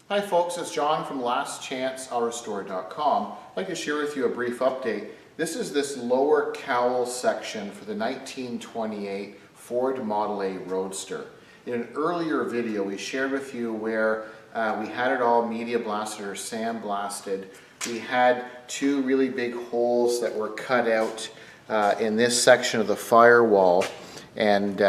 Hi folks, it's John from lastchanceautorest.com. I'd like to share with you a brief update. This is this lower cowl section for the 1928 Ford Model A Roadster. In an earlier video we shared with you where we had it all media blasted or sandblasted. We had two really big holes that were cut out in this section of the firewall, and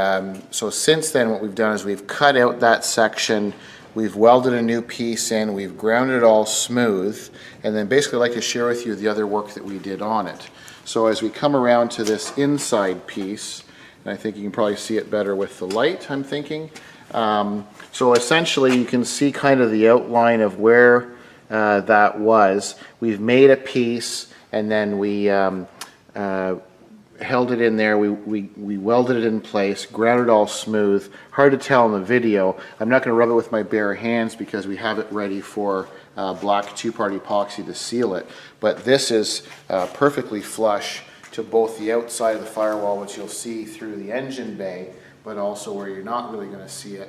so since then what we've done is we've cut out that section. We've welded a new piece in, we've ground it all smooth, and then basically I'd like to share with you the other work that we did on it. So as we come around to this inside piece, and I think you can probably see it better with the light, I'm thinking. So essentially you can see kind of the outline of where that was. We've made a piece and then we held it in there, we welded it in place, ground it all smooth. Hard to tell in the video. I'm not going to rub it with my bare hands because we have it ready for black two-part epoxy to seal it. But this is perfectly flush to both the outside of the firewall, which you'll see through the engine bay, but also where you're not really going to see it,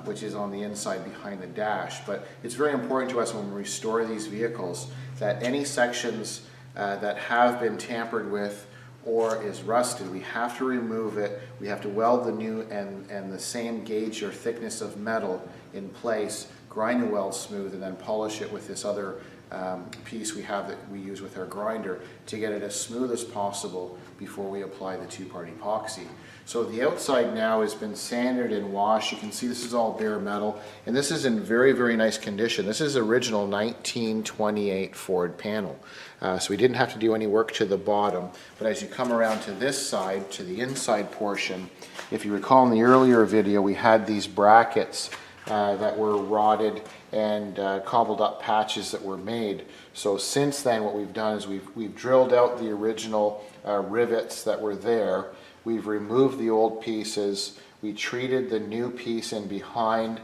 which is on the inside behind the dash. But it's very important to us when we restore these vehicles that any sections that have been tampered with or is rusted, we have to remove it. We have to weld the new and the same gauge or thickness of metal in place, grind the weld smooth, and then polish it with this other piece we have that we use with our grinder to get it as smooth as possible before we apply the two-part epoxy. So the outside now has been sanded and washed. You can see this is all bare metal, and this is in very, very nice condition. This is original 1928 Ford panel. So we didn't have to do any work to the bottom, but as you come around to this side, to the inside portion, if you recall in the earlier video, we had these brackets that were rotted and cobbled up patches that were made. So since then what we've done is we've drilled out the original rivets that were there. We've removed the old pieces. We treated the new piece in behind.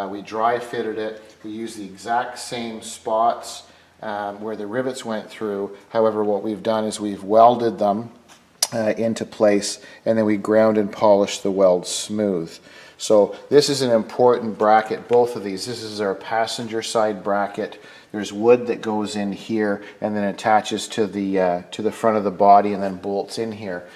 We dry fitted it. We used the exact same spots where the rivets went through. However, what we've done is we've welded them into place, and then we ground and polished the weld smooth. So this is an important bracket, both of these. This is our passenger side bracket. There's wood that goes in here and then attaches to the front of the body and then bolts in here.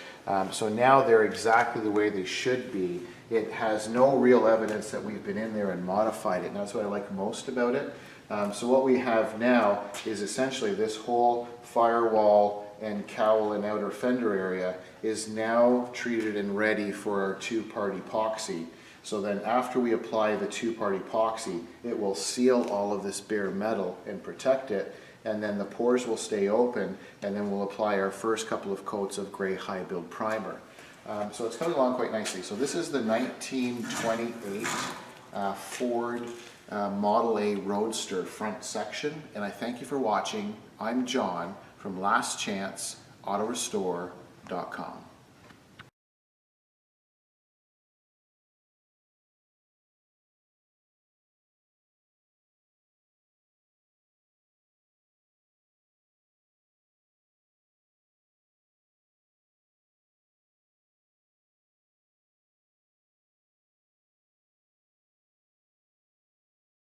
So now they're exactly the way they should be. It has no real evidence that we've been in there and modified it, and that's what I like most about it. So what we have now is essentially this whole firewall and cowl and outer fender area is now treated and ready for our two-part epoxy. So then after we apply the two-part epoxy, it will seal all of this bare metal and protect it, and then the pores will stay open, and then we'll apply our first couple of coats of gray high build primer. So it's coming along quite nicely. So this is the 1928 Ford Model A Roadster front section, and I thank you for watching. I'm John from lastchanceautorest.com.